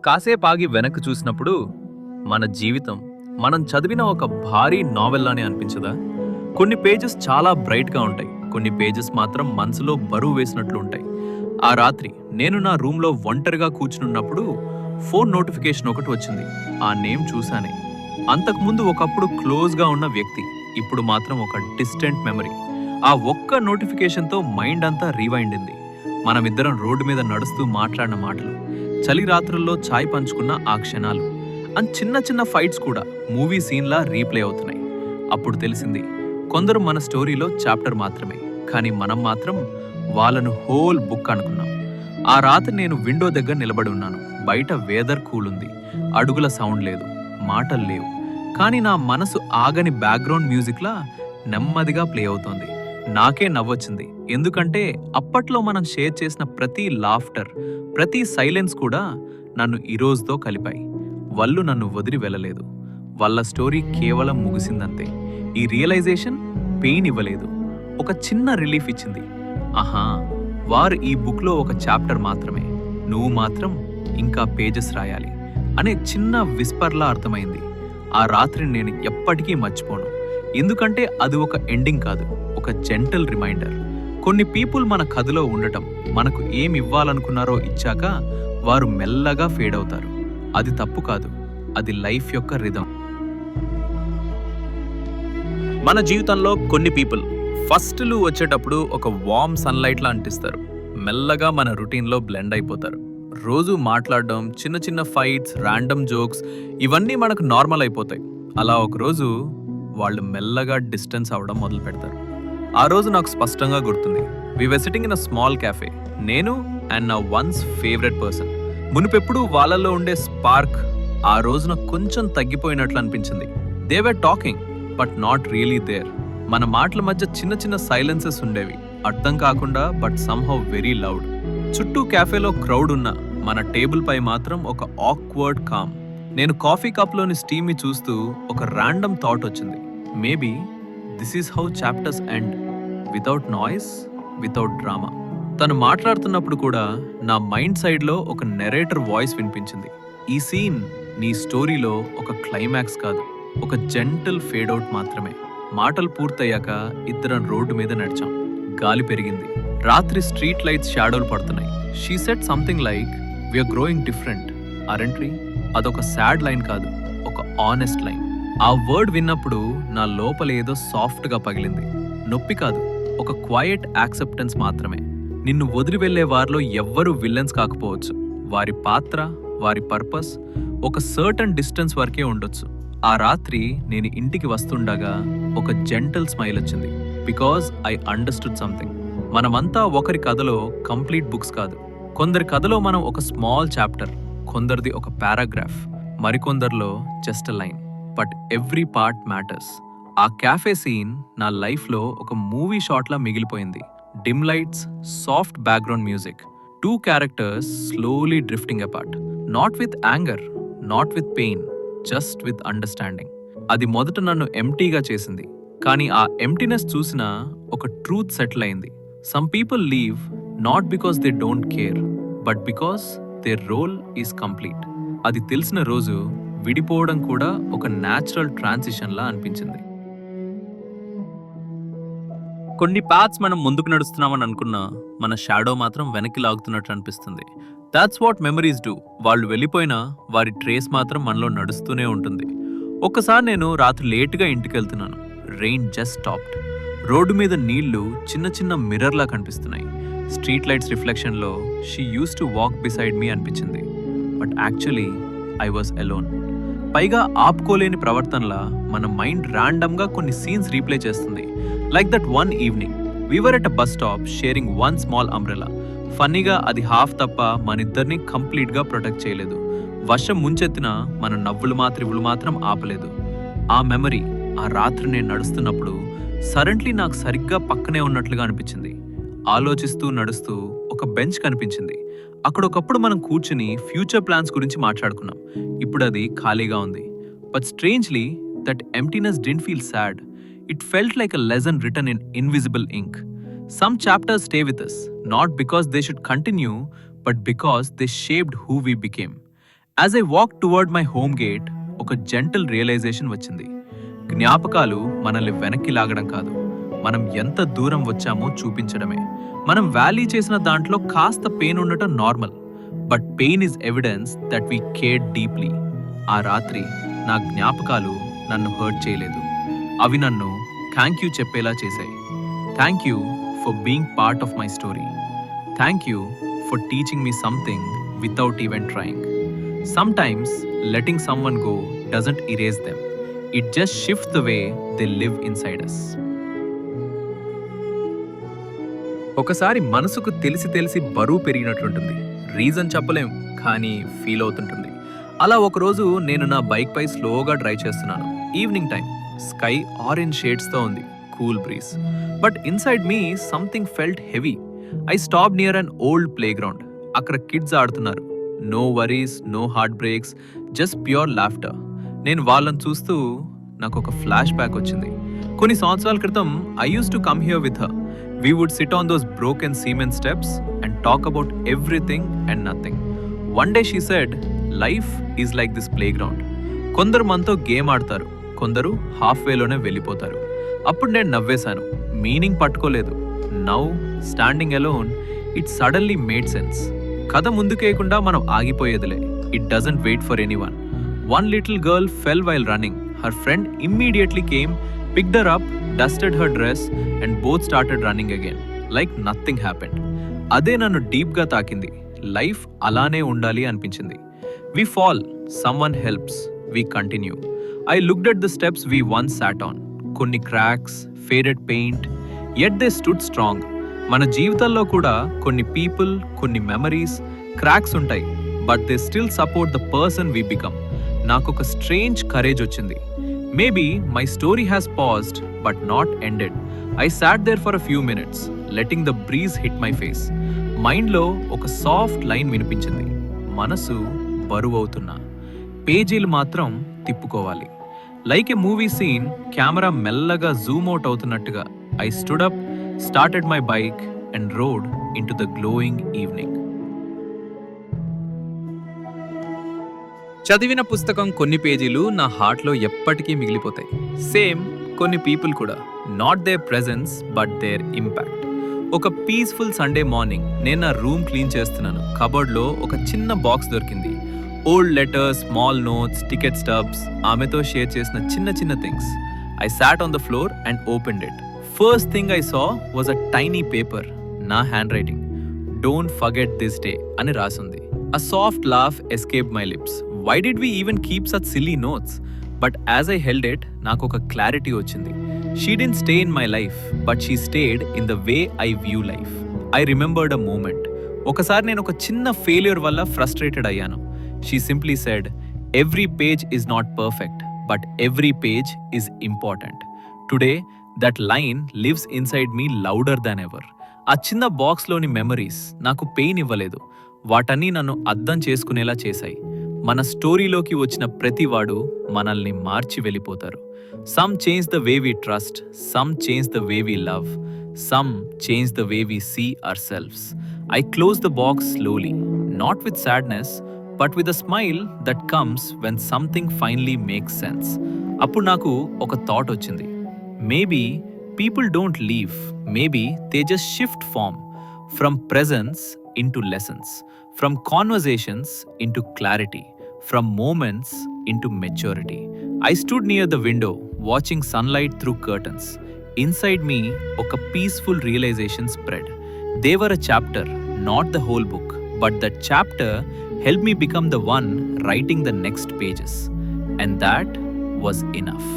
కాసేపాగి వెనక్కి చూసినప్పుడు మన జీవితం మనం చదివిన ఒక భారీ నావెల్లానే అనిపించదా? కొన్ని పేజెస్ చాలా బ్రైట్గా ఉంటాయి, కొన్ని పేజెస్ మాత్రం మనసులో బరువు వేసినట్లు ఉంటాయి. ఆ రాత్రి నేను నా రూమ్లో ఒంటరిగా కూర్చునున్నప్పుడు ఫోన్ నోటిఫికేషన్ ఒకటి వచ్చింది. ఆ నేమ్ చూశానే. అంతకుముందు ఒకప్పుడు క్లోజ్గా ఉన్న వ్యక్తి ఇప్పుడు మాత్రం ఒక డిస్టెంట్ మెమరీ. ఆ ఒక్క నోటిఫికేషన్తో మైండ్ అంతా రీవైండింది. మనమిద్దరం రోడ్డు మీద నడుస్తూ మాట్లాడిన మాటలు, చలి రాత్రుల్లో ఛాయ్ పంచుకున్న ఆ క్షణాలు, అండ్ చిన్న చిన్న ఫైట్స్ కూడా మూవీ సీన్లా రీప్లే అవుతున్నాయి. అప్పుడు తెలిసింది, కొందరు మన స్టోరీలో చాప్టర్ మాత్రమే, కానీ మనం మాత్రం వాళ్ళను హోల్ బుక్ అనుకున్నాం. ఆ రాత్రి నేను విండో దగ్గర నిలబడి ఉన్నాను. బయట వెదర్ కూల్ ఉంది, అడుగుల సౌండ్ లేదు, మాటలు లేవు, కానీ నా మనసు ఆగని బ్యాక్గ్రౌండ్ మ్యూజిక్లా నెమ్మదిగా ప్లే అవుతోంది. నాకే నవ్వొచ్చింది, ఎందుకంటే అప్పట్లో మనం షేర్ చేసిన ప్రతి లాఫ్టర్, ప్రతి సైలెన్స్ కూడా నన్ను ఈరోజుతో కలిపాయి. వాళ్ళు నన్ను వదిలి వెళ్ళలేదు, వాళ్ళ స్టోరీ కేవలం ముగిసిందంతే. ఈ రియలైజేషన్ పెయిన్ ఇవ్వలేదు, ఒక చిన్న రిలీఫ్ ఇచ్చింది. ఆహా, వారు ఈ బుక్లో ఒక చాప్టర్ మాత్రమే, నువ్వు మాత్రం ఇంకా పేజెస్ రాయాలి అనే చిన్న విస్పర్లా అర్థమైంది. ఆ రాత్రిని నేను ఎప్పటికీ మర్చిపోను, ఎందుకంటే అది ఒక ఎండింగ్ కాదు, ఒక జెంటల్ రిమైండర్. కొన్ని పీపుల్ మన కథలో ఉండటం, మనకు ఏమి ఇవ్వాలనుకున్నారో ఇచ్చాక వారు మెల్లగా ఫేడ్ అవుతారు. అది తప్పు కాదు, అది లైఫ్ యొక్క రిథం. మన జీవితంలో కొన్ని పీపుల్ ఫస్ట్లు వచ్చేటప్పుడు ఒక వార్మ్ సన్లైట్లా అనిపిస్తారు. మెల్లగా మన రొటీన్లో బ్లెండ్ అయిపోతారు. రోజు మాట్లాడడం, చిన్న చిన్న ఫైట్స్, ర్యాండమ్ జోక్స్, ఇవన్నీ మనకు నార్మల్ అయిపోతాయి. అలా ఒకరోజు వాళ్ళు మెల్లగా డిస్టెన్స్ అవ్వడం మొదలు పెడతారు. ఆ రోజు నాకు స్పష్టంగా గుర్తుంది. We were sitting in a small cafe, నేను అండ్ నా వన్స్ ఫేవరెట్ పర్సన్. మునుపెప్పుడు వాళ్ళలో ఉండే స్పార్క్ ఆ రోజున కొంచెం తగ్గిపోయినట్లు అనిపించింది. They were talking but not really there. మన మాటల మధ్య చిన్న చిన్న సైలెన్సెస్ ఉండేవి, అర్థం కాకుండా బట్ సమ్హౌ వెరీ లౌడ్. చుట్టూ క్యాఫేలో క్రౌడ్ ఉన్న మన టేబుల్ పై మాత్రం ఒక ఆక్వర్డ్ కామ్. నేను కాఫీ కప్లోని స్టీమ్ని చూస్తూ ఒక ర్యాండమ్ థాట్ వచ్చింది. Maybe this is how chapters end, without noise, without drama. తను మాట్లాడుతున్నప్పుడు కూడా నా మైండ్ సైడ్లో ఒక నెరేటర్ వాయిస్ వినిపించింది. ఈ సీన్ నీ స్టోరీలో ఒక క్లైమాక్స్ కాదు, ఒక జెంటల్ ఫేడ్ అవుట్ మాత్రమే. మాటలు పూర్తయ్యాక ఇద్దరం రోడ్డు మీద నడిచాం. గాలి పెరిగింది, రాత్రి స్ట్రీట్ లైట్స్ షాడోలు పడుతున్నాయి. She said something like, we're growing different aren't we? అదొక సాడ్ లైన్ కాదు, ఒక ఆనెస్ట్ లైన్. ఆ వర్డ్ విన్నప్పుడు నా లోపల ఏదో సాఫ్ట్గా పగిలింది. నొప్పి కాదు, ఒక క్వైట్ యాక్సెప్టెన్స్ మాత్రమే. నిన్ను వదిలి వెళ్లే వారిలో ఎవ్వరూ విల్లన్స్ కాకపోవచ్చు. వారి పాత్ర, వారి పర్పస్ ఒక సర్టన్ డిస్టెన్స్ వరకే ఉండొచ్చు. ఆ రాత్రి నేను ఇంటికి వస్తుండగా ఒక జెంటల్ స్మైల్ వచ్చింది. Because I understood something. మనమంతా ఒకరి కథలో కంప్లీట్ బుక్స్ కాదు. కొందరి కథలో మనం ఒక స్మాల్ చాప్టర్, కొందరిది ఒక పారాగ్రాఫ్, మరికొందరిలో just a line. But every part matters. ఆ క్యాఫే సీన్ నా లైఫ్లో ఒక మూవీ షాట్లా మిగిలిపోయింది. Dim lights, soft background music, two characters slowly drifting apart. Not with anger, not with pain, just with understanding. అది మొదట నన్ను ఎంప్టీగా చేసింది, కానీ ఆ ఎంప్టీనెస్ చూసిన ఒక ట్రూత్ సెటిల్ అయింది. Some people leave not because they don't care, but because their role is complete. అది తెలిసిన రోజు విడిపోవడం కూడా ఒక న్యాచురల్ ట్రాన్సిషన్లా అనిపించింది. కొన్ని పాత్స్ మనం ముందుకు నడుస్తున్నామని అనుకున్నా మన షాడో మాత్రం వెనక్కి లాగుతున్నట్టు అనిపిస్తుంది. That's what memories do. వాళ్ళు వెళ్ళిపోయినా వారి ట్రేస్ మాత్రం మనలో నడుస్తూనే ఉంటుంది. ఒక్కసారి నేను రాత్రి లేటుగా ఇంటికి వెళ్తున్నాను. Rain just stopped. రోడ్డు మీద నీళ్లు చిన్న చిన్న మిర్రర్లా కనిపిస్తున్నాయి. స్ట్రీట్ లైట్స్ రిఫ్లెక్షన్లో she use to walk beside me అనిపించింది. But actually I was alone. పైగా ఆపుకోలేని ప్రవర్తనలా మన మైండ్ ర్యాండమ్గా కొన్ని సీన్స్ రీప్లే చేస్తుంది. Like that one evening we were at a bus stop sharing one small umbrella. ఫన్నీగా అది హాఫ్ తప్ప మనిద్దరిని కంప్లీట్గా ప్రొటెక్ట్ చేయలేదు. వర్షం ముంచెత్తిన మన నవ్వులు మాత్రం ఆపలేదు. ఆ మెమరీ ఆ రాత్రి నేను నడుస్తున్నప్పుడు సడన్లీ నాకు సరిగ్గా పక్కనే ఉన్నట్లుగా అనిపించింది. ఆలోచిస్తూ నడుస్తూ ఒక బెంచ్ కనిపించింది. అక్కడ ఒకప్పుడు మనం కూర్చుని ఫ్యూచర్ ప్లాన్స్ గురించి మాట్లాడుకున్నాం. ఇప్పుడు అది ఖాళీగా ఉంది. But strangely that emptiness didn't feel sad. It felt like a lesson written in invisible ink. Some chapters stay with us, not because they should continue, but because they shaped who we became. As I walk towards my home gate ఒక gentle realisation వచ్చింది. జ్ఞాపకాలు మనల్ని వెనక్కి లాగడం కాదు, మనం ఎంత దూరం వచ్చామో చూపించడమే. మనం వ్యాలీ చేసిన దాంట్లో కాస్త పెయిన్ ఉండటం normal, but pain is evidence that we cared deeply. ఆ రాత్రి నా జ్ఞాపకాలు నన్ను హర్ట్ చేయలేదు, అవి నన్ను థ్యాంక్ యూ చెప్పేలా చేశాయి. Thank you for being part of my story. Thank you for teaching me something without even trying. Sometimes letting someone go doesn't erase them. It just shifts the way they live inside us. ఒకసారి మనసుకు తెలిసి బరువు పెరిగినట్లుంటుంది. Reason చెప్పలేం, కానీ feel అవుతుంటుంది. అలా ఒకరోజు నేను నా బైక్ పై స్లోగా డ్రైవ్ చేస్తున్నాను. ఈవినింగ్ టైం, స్కై ఆరెంజ్ షేడ్స్తో ఉంది, cool breeze. But inside me something felt heavy. I stop near an old playground. అక్కడ కిడ్స్ ఆడుతున్నారు. No worries, no heartbreaks, just pure laughter. నేను వాళ్ళని చూస్తూ నాకు ఒక ఫ్లాష్ బ్యాక్ వచ్చింది. కొన్ని సంవత్సరాల క్రితం I use to come here with her. We would sit on those broken cement steps and talk about everything and nothing. One day she said, life is like this playground. కొందరు మనతో game ఆడతారు, కొందరు half వేలోనే వెళ్ళిపోతారు. అప్పుడు నేను నవ్వేశాను, meaning పట్టుకోలేదు. Now standing alone it suddenly made sense. కథ ముందుకేయకుండా మనం ఆగిపోయేదిలే. It doesn't wait for anyone. One little girl fell while running. Her friend immediately came, picked her up, dusted her dress and both started running again like nothing happened. అదే నన్ను డీప్గా తాకింది. Life అలానే ఉండాలి అనిపించింది. We fall, someone helps, we continue. I looked at the steps we once sat on. కొన్ని cracks, faded paint, yet they stood strong. మన జీవితంలో కూడా కొన్ని పీపుల్, కొన్ని మెమరీస్, క్రాక్స్ ఉంటాయి, but they still support the person we become. నాకు ఒక strange courage వచ్చింది. Maybe my story has paused but not ended. I sat there for a few minutes, letting the breeze hit my face. మైండ్లో ఒక soft line వినిపించింది, మనసు బరువవుతున్నా, పేజీలు మాత్రం తిప్పుకోవాలి. Like a movie scene, camera మెల్లగా జూమ్ అవుట్ అవుతున్నట్టుగా I stood up, started my bike and rode into the glowing evening. చదివిన పుస్తకం కొన్ని పేజీలు నా హార్ట్లో ఎప్పటికీ మిగిలిపోతాయి. సేమ్ కొన్ని పీపుల్ కూడా. Not their presence but their impact. ఒక పీస్ఫుల్ సండే మార్నింగ్ నేను నా రూమ్ క్లీన్ చేస్తున్నాను. కబోర్డ్లో ఒక చిన్న బాక్స్ దొరికింది. Old letters, small notes, ticket stubs, ఆమెతో షేర్ చేసిన చిన్న things. I sat on the floor and opened it. First thing I saw was a tiny paper, na handwriting. Don't forget this day అని రాసుంది. A soft laugh escaped my lips. Why did we even keep such silly notes? But as I held it, నాకు ఒక clarity వచ్చింది. She didn't stay in my life, but she stayed in the way I view life. I remembered a moment. ఒకసారి నేను ఒక చిన్న failure వల్ల frustrated అయ్యాను. She simply said, every page is not perfect, but every page is important. Today, that line lives inside me louder than ever. ఆ చిన్న బాక్స్లోని memories నాకు pain ఇవ్వలేదు, వాటన్నీ నన్ను అర్థం చేసుకునేలా చేశాయి. మన స్టోరీలోకి వచ్చిన ప్రతివాడు మనల్ని మార్చి వెళ్ళిపోతారు. Some change the way we trust, some change the way we love, some change the way we see ourselves. I close the box slowly, not with sadness but with a smile that comes when something finally makes sense. అప్పుడు నాకు ఒక thought వచ్చింది. Maybe people don't leave, maybe they just shift form, from presence into lessons, from conversations into clarity, from moments into maturity. I stood near the window, watching sunlight through curtains. Inside me, a peaceful realization spread. They were a chapter, not the whole book, but that chapter helped me become the one writing the next pages. And that was enough.